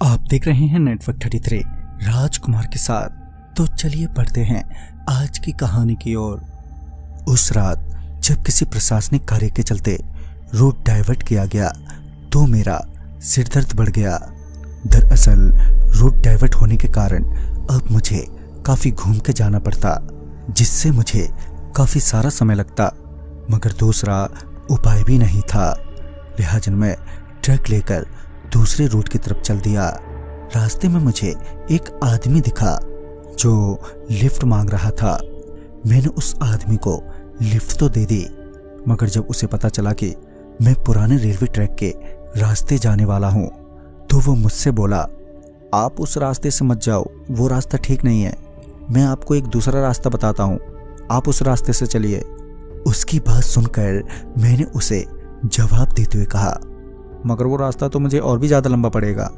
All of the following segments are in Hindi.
आप देख रहे हैं नेटवर्क 33 राजकुमार के साथ। तो चलिए पढ़ते हैं आज की कहानी की ओर। उस रात जब किसी प्रशासनिक कार्य के चलते रूट डाइवर्ट किया गया तो मेरा सिर दर्द बढ़ गया। दरअसल रूट डाइवर्ट होने के कारण अब मुझे काफी घूम के जाना पड़ता, जिससे मुझे काफी सारा समय लगता, मगर दूसरा उपाय भी नहीं था। लिहाजा मैं ट्रक लेकर दूसरे रूट की तरफ चल दिया। रास्ते में मुझे एक आदमी दिखा जो लिफ्ट मांग रहा था। मैंने उस आदमी को लिफ्ट तो दे दी, मगर जब उसे पता चला कि मैं पुराने रेलवे ट्रैक के रास्ते जाने वाला हूं, तो वो मुझसे बोला, आप उस रास्ते से मत जाओ, वो रास्ता ठीक नहीं है। मैं आपको एक दूसरा रास्ता बताता हूं, आप उस रास्ते से चलिए। उसकी बात सुनकर मैंने उसे जवाब देते हुए कहा, मगर वो रास्ता तो मुझे और भी ज्यादा लंबा पड़ेगा।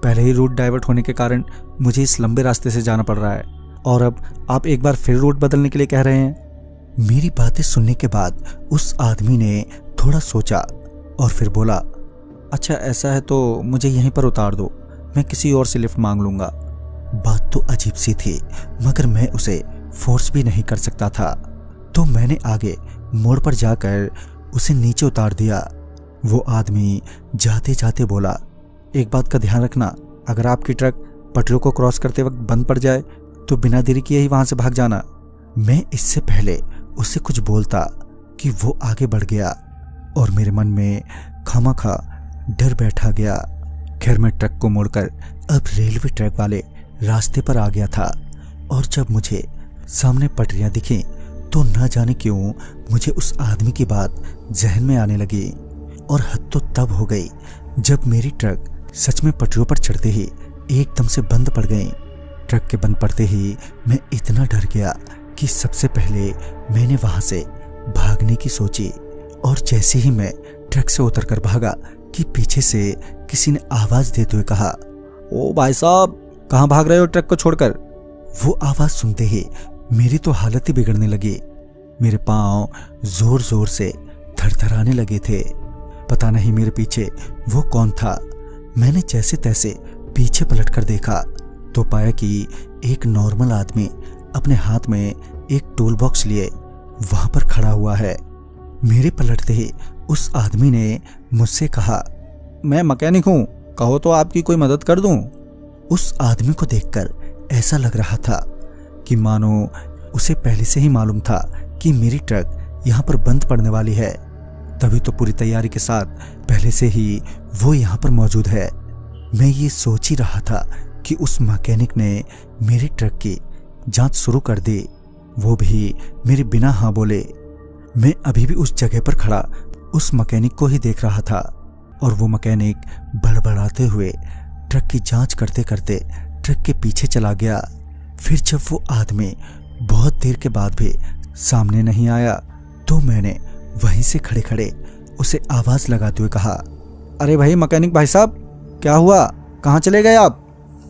पहले ही रूट डाइवर्ट होने के कारण मुझे इस लंबे रास्ते से जाना पड़ रहा है, और अब आप एक बार फिर रूट बदलने के लिए कह रहे हैं। मेरी बातें सुनने के बाद उस आदमी ने थोड़ा सोचा और फिर बोला, अच्छा ऐसा है तो मुझे यहीं पर उतार दो, मैं किसी और से लिफ्ट मांग लूंगा। बात तो अजीब सी थी, मगर मैं उसे फोर्स भी नहीं कर सकता था, तो मैंने आगे मोड़ पर जाकर उसे नीचे उतार दिया। वो आदमी जाते जाते बोला, एक बात का ध्यान रखना, अगर आपकी ट्रक पटरियों को क्रॉस करते वक्त बंद पड़ जाए तो बिना देरी किए ही वहां से भाग जाना। मैं इससे पहले उसे कुछ बोलता कि वो आगे बढ़ गया और मेरे मन में खामखा डर बैठा गया। खैर मैं ट्रक को मोड़कर अब रेलवे ट्रैक वाले रास्ते पर आ गया था, और जब मुझे सामने पटरियां दिखी तो न जाने क्यों मुझे उस आदमी की बात जहन में आने लगी। और हद तो तब हो गई जब मेरी ट्रक सच में पटरियों पर चढ़ते ही एकदम से बंद पड़ गई। ट्रक के बंद पड़ते ही मैं इतना डर गया कि सबसे पहले मैंने वहां से भागने की सोची, और जैसे ही मैं ट्रक से उतरकर भागा कि पीछे से किसी ने आवाज देते हुए कहा, ओ भाई साहब, कहां भाग रहे हो ट्रक को छोड़कर। वो आवाज सुनते ही मेरी तो हालत ही बिगड़ने लगी। मेरे पांव जोर जोर से थरथराने लगे थे। पता नहीं मेरे पीछे वो कौन था। मैंने जैसे तैसे पीछे पलटकर देखा तो पाया कि एक नॉर्मल आदमी अपने हाथ में एक टूल बॉक्स लिए वहां पर खड़ा हुआ है। मेरे पलटते ही उस आदमी ने मुझसे कहा, मैं मैकेनिक हूं, कहो तो आपकी कोई मदद कर दूं। उस आदमी को देखकर ऐसा लग रहा था कि मानो उसे पहले से ही मालूम था कि मेरी ट्रक यहां पर बंद पड़ने वाली है, तभी तो पूरी तैयारी के साथ पहले से ही वो यहाँ पर मौजूद है। मैं ये सोच ही रहा था कि उस मैकेनिक ने मेरी ट्रक की जांच शुरू कर दी, वो भी मेरे बिना हाँ बोले। मैं अभी भी उस जगह पर खड़ा उस मैकेनिक को ही देख रहा था, और वो मैकेनिक बड़बड़ाते हुए ट्रक की जांच करते करते ट्रक के पीछे चला गया। फिर जब वो आदमी बहुत देर के बाद भी सामने नहीं आया तो मैंने वहीं से खड़े खड़े उसे आवाज लगाते हुए कहा, अरे भाई मैकेनिक भाई साहब, क्या हुआ, कहां चले गए आप।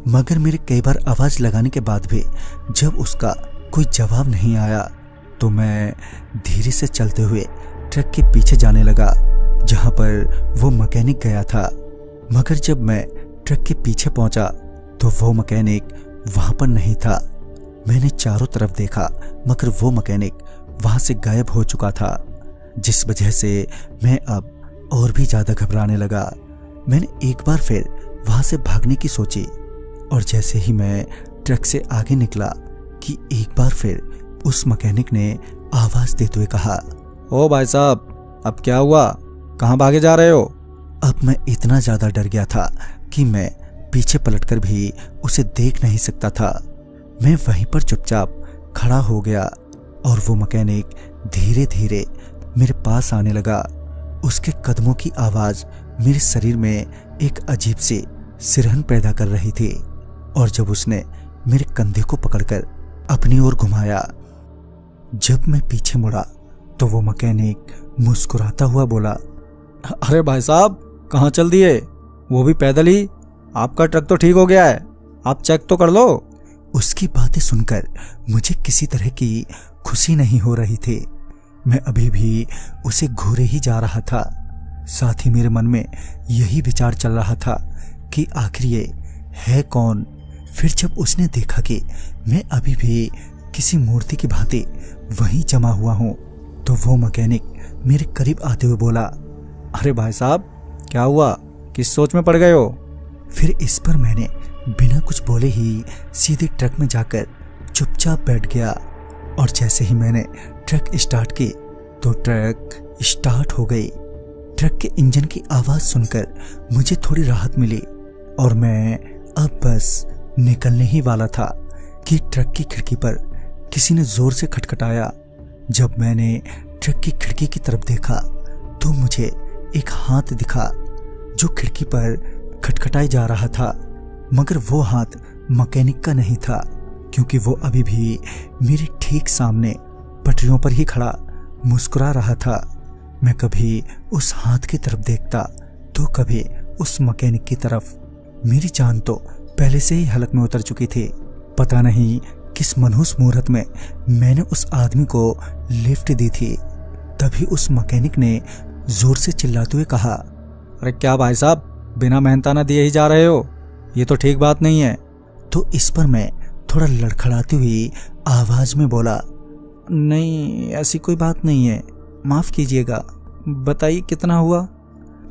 मगर मेरे कई बार आवाज लगाने के बाद भी जब उसका कोई जवाब नहीं आया तो मैं धीरे से चलते हुए ट्रक के पीछे जाने लगा जहां पर वो मैकेनिक गया था। मगर जब मैं ट्रक के पीछे पहुंचा तो वो मैकेनिक वहां पर नहीं था। मैंने चारों तरफ देखा, मगर वो मैकेनिक वहां से गायब हो चुका था, जिस वजह से मैं अब और भी ज्यादा घबराने लगा। मैंने एक बार फिर वहां से भागने की सोची, और जैसे ही मैं ट्रक से आगे निकला कि एक बार फिर उस मैकेनिक ने आवाज देते हुए कहा, ओ भाई साहब, अब क्या हुआ, कहां भागे जा रहे हो। अब मैं इतना ज्यादा डर गया था कि मैं पीछे पलटकर भी उसे देख नहीं सकता था। मैं वहीं पर चुपचाप खड़ा हो गया, और वो मैकेनिक धीरे धीरे मेरे पास आने लगा। उसके कदमों की आवाज मेरे शरीर में एक अजीब सी सिरहन पैदा कर रही थी, और जब उसने मेरे कंधे को पकड़कर अपनी ओर घुमाया, जब मैं पीछे मुड़ा तो वो मैकेनिक मुस्कुराता हुआ बोला, अरे भाई साहब, कहां चल दिए, वो भी पैदल ही, आपका ट्रक तो ठीक हो गया है, आप चेक तो कर लो। उसकी बातें सुनकर मुझे किसी तरह की खुशी नहीं हो रही थी। मैं अभी भी उसे घूरे ही जा रहा था। साथ ही मेरे मन में यही विचार चल रहा था कि आखिर ये है कौन। फिर जब उसने देखा कि मैं अभी भी किसी मूर्ति की भांति वहीं जमा हुआ हूं, तो वो मैकेनिक मेरे करीब आते हुए बोला, अरे भाई साहब क्या हुआ, किस सोच में पड़ गए हो। फिर इस पर मैंने बिना कुछ बोले ही सीधे ट्रक में जाकर चुपचाप बैठ गया। और जैसे ही मैंने ट्रक स्टार्ट की तो ट्रक स्टार्ट हो गई। ट्रक के इंजन की आवाज सुनकर मुझे थोड़ी राहत मिली और मैं अब बस निकलने ही वाला था कि ट्रक की खिड़की पर किसी ने जोर से खटखटाया। जब मैंने ट्रक की खिड़की की तरफ देखा तो मुझे एक हाथ दिखा जो खिड़की पर खटखटाई जा रहा था, मगर वो हाथ मैकेनिक का नहीं था, क्योंकि वो अभी भी मेरे ठीक सामने पटरियों पर ही खड़ा मुस्कुरा रहा था। मैं कभी उस हाथ की तरफ देखता तो कभी उस मैकेनिक की तरफ। मेरी जान तो पहले से ही हलक में उतर चुकी थी। पता नहीं किस मनहूस मुहूर्त में मैंने उस आदमी को लिफ्ट दी थी। तभी उस मैकेनिक ने जोर से चिल्लाते हुए कहा, अरे क्या भाई साहब, बिना मेहनताना दिए ही जा रहे हो, ये तो ठीक बात नहीं है। तो इस पर मैं थोड़ा लड़खड़ाती हुई आवाज में बोला, नहीं ऐसी कोई बात नहीं है, माफ कीजिएगा, बताइए कितना हुआ।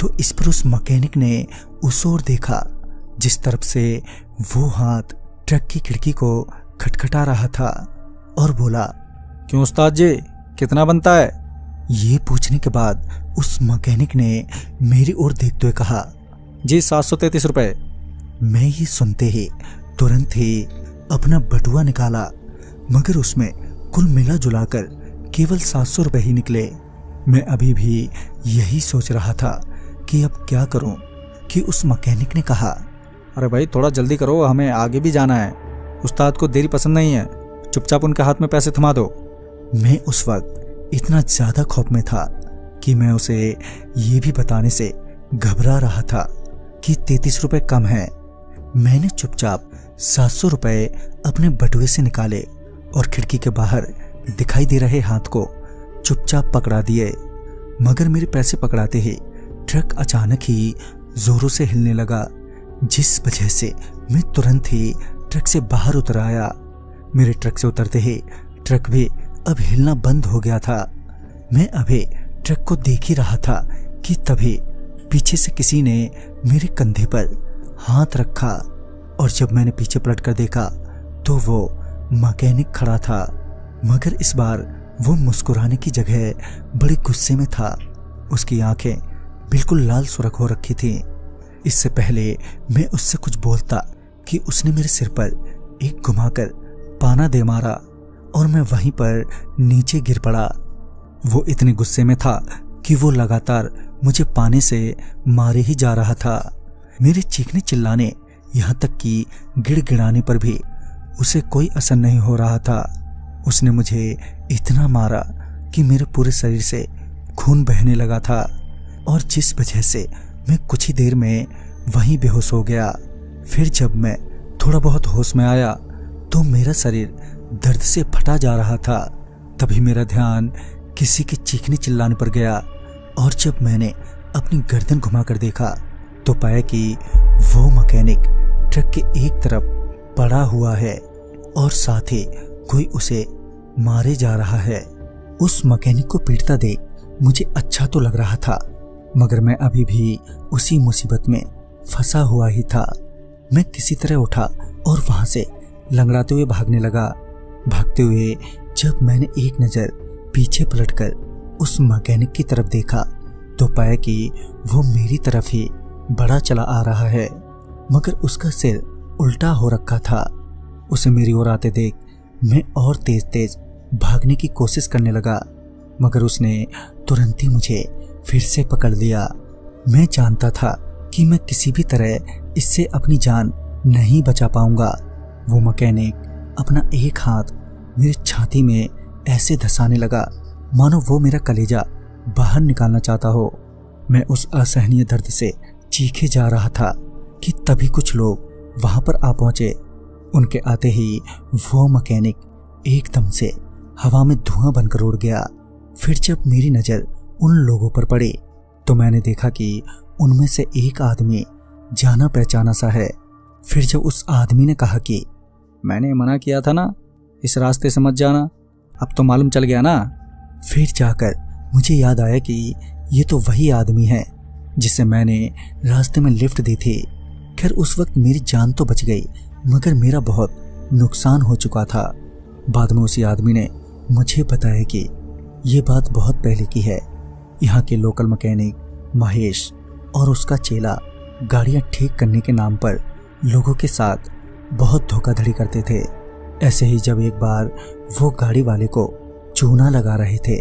तो इस पर उस मैकेनिक ने उस ओर देखा जिस तरफ से वो हाथ ट्रक की खिड़की को खटखटा रहा था और बोला, क्यों उस्ताद जी, कितना बनता है। ये पूछने के बाद उस मैकेनिक ने मेरी ओर देखते हुए कहा, जी 733 रुपए। मैं ये सुनते ही तुरंत ही अपना बटुआ निकाला, मगर उसमें कुल मिला जुलाकर केवल 700 रुपए ही निकले। मैं अभी भी यही सोच रहा था कि अब क्या करूं कि उस मैकेनिक ने कहा, अरे भाई थोड़ा जल्दी करो, हमें आगे भी जाना है, उस्ताद को देरी पसंद नहीं है, चुपचाप उनके हाथ में पैसे थमा दो। मैं उस वक्त इतना ज्यादा खौफ में था कि मैं उसे ये भी बताने से घबरा रहा था कि 33 रुपए कम है। मैंने चुपचाप 700 रुपए अपने बटुए से निकाले और खिड़की के बाहर दिखाई दे रहे हाथ को चुपचाप पकड़ा दिए। मगर मेरे पैसे पकड़ाते ही ट्रक अचानक ही जोरों से हिलने लगा, जिस वजह से मैं तुरंत ही ट्रक से बाहर उतर आया। मेरे ट्रक से उतरते ही ट्रक भी अब हिलना बंद हो गया था। मैं अभी ट्रक को देख ही रहा था कि तभी पीछे से किसी ने मेरे कंधे पर हाथ रखा और जब मैंने पीछे पलट कर देखा तो वो मैकेनिक खड़ा था, मगर इस बार वो मुस्कुराने की जगह बड़े गुस्से में था। उसकी आंखें बिल्कुल लाल सुर्ख हो रखी थी। इससे पहले मैं उससे कुछ बोलता कि उसने मेरे सिर पर एक घुमाकर पाना दे मारा और मैं वहीं पर नीचे गिर पड़ा। वो इतने गुस्से में था कि वो लगातार मुझे पाने से मारे ही जा रहा था। मेरे चीखने चिल्लाने यहाँ तक कि गिड़गिड़ाने पर भी उसे कोई असर नहीं हो रहा था। उसने मुझे इतना मारा कि मेरे पूरे शरीर से खून बहने लगा था और जिस वजह से मैं कुछ ही देर में वहीं बेहोश हो गया। फिर जब मैं थोड़ा बहुत होश में आया तो मेरा शरीर दर्द से फटा जा रहा था। तभी मेरा ध्यान किसी के चीखने चिल्लाने पर गया और जब मैंने अपनी गर्दन घुमाकर देखा तो पाया कि वो मैकेनिक ट्रक के एक तरफ पड़ा हुआ है और साथ ही कोई उसे मारे जा रहा है। उस मैकेनिक को पीटता देख मुझे अच्छा तो लग रहा था, मगर मैं अभी भी उसी मुसीबत में फंसा हुआ ही था। मैं किसी तरह उठा और वहां से लंगड़ाते हुए भागने लगा। भागते हुए जब मैंने एक नजर पीछे पलटकर उस मैकेनिक की तरफ देखा तो पाया कि वो मेरी तरफ ही बढ़ा चला आ रहा है, मगर उसका सिर उल्टा हो रखा था। उसे मेरी ओर आते देख मैं और तेज तेज भागने की कोशिश करने लगा, मगर उसने तुरंत ही मुझे फिर से पकड़ लिया। मैं जानता था कि मैं किसी भी तरह इससे अपनी जान नहीं बचा पाऊंगा। वो मैकेनिक अपना एक हाथ मेरी छाती में ऐसे धंसाने लगा मानो वो मेरा कलेजा बाहर निकालना चाहता हो। मैं उस असहनीय दर्द से चीखे जा रहा था कि तभी कुछ लोग वहां पर आ पहुंचे। उनके आते ही वो मैकेनिक एकदम से हवा में धुआं बनकर उड़ गया। फिर जब मेरी नजर उन लोगों पर पड़ी तो मैंने देखा कि उनमें से एक आदमी जाना पहचाना सा है। फिर जब उस आदमी ने कहा कि मैंने मना किया था ना, इस रास्ते से मत जाना, अब तो मालूम चल गया ना, फिर जाकर मुझे याद आया कि ये तो वही आदमी है जिसे मैंने रास्ते में लिफ्ट दी थी। खैर उस वक्त मेरी जान तो बच गई, मगर मेरा बहुत नुकसान हो चुका था। बाद में उसी आदमी ने मुझे बताया कि ये बात बहुत पहले की है। यहाँ के लोकल मैकेनिक महेश और उसका चेला गाड़ियाँ ठीक करने के नाम पर लोगों के साथ बहुत धोखाधड़ी करते थे। ऐसे ही जब एक बार वो गाड़ी वाले को चूना लगा रहे थे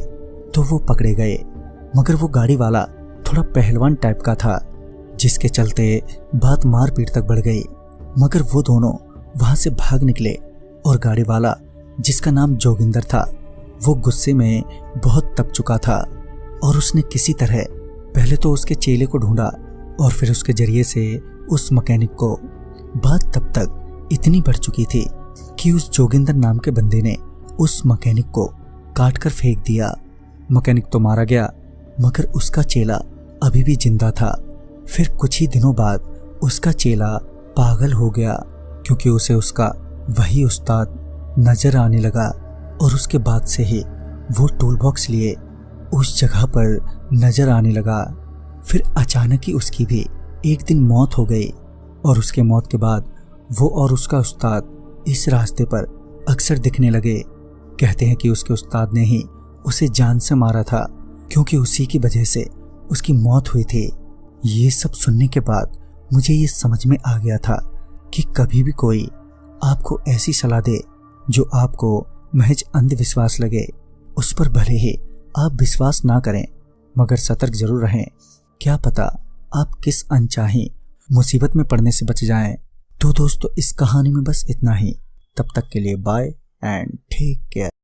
तो वो पकड़े गए, मगर वो गाड़ी वाला थोड़ा पहलवान टाइप का था, जिसके चलते बात मारपीट तक बढ़ गई। मगर वो दोनों वहां से भाग निकले और गाड़ी वाला, जिसका नाम जोगिंदर था, वो गुस्से में बहुत तप चुका था और उसने किसी तरह पहले तो उसके चेले को ढूंढा और फिर उसके जरिए से उस मैकेनिक को। बात तब तक इतनी बढ़ चुकी थी कि उस जोगिंदर नाम के बंदे ने उस मैकेनिक को काट कर फेंक दिया। मैकेनिक तो मारा गया, मगर उसका चेला अभी भी जिंदा था। फिर कुछ ही दिनों बाद उसका चेला पागल हो गया, क्योंकि उसे उसका वही उस्ताद नजर आने लगा और उसके बाद से ही वो टूल बॉक्स लिए उस जगह पर नजर आने लगा। फिर अचानक ही उसकी भी एक दिन मौत हो गई और उसके मौत के बाद वो और उसका उस्ताद इस रास्ते पर अक्सर दिखने लगे। कहते हैं कि उसके उस्ताद ने ही उसे जान से मारा था, क्योंकि उसी की वजह से उसकी मौत हुई थी। ये सब सुनने के बाद मुझे ये समझ में आ गया था कि कभी भी कोई आपको ऐसी सलाह दे जो आपको महज अंधविश्वास लगे, उस पर भले ही आप विश्वास ना करें, मगर सतर्क जरूर रहें। क्या पता आप किस अनचाही मुसीबत में पड़ने से बच जाएं। तो दोस्तों, इस कहानी में बस इतना ही। तब तक के लिए बाय एंड टेक केयर।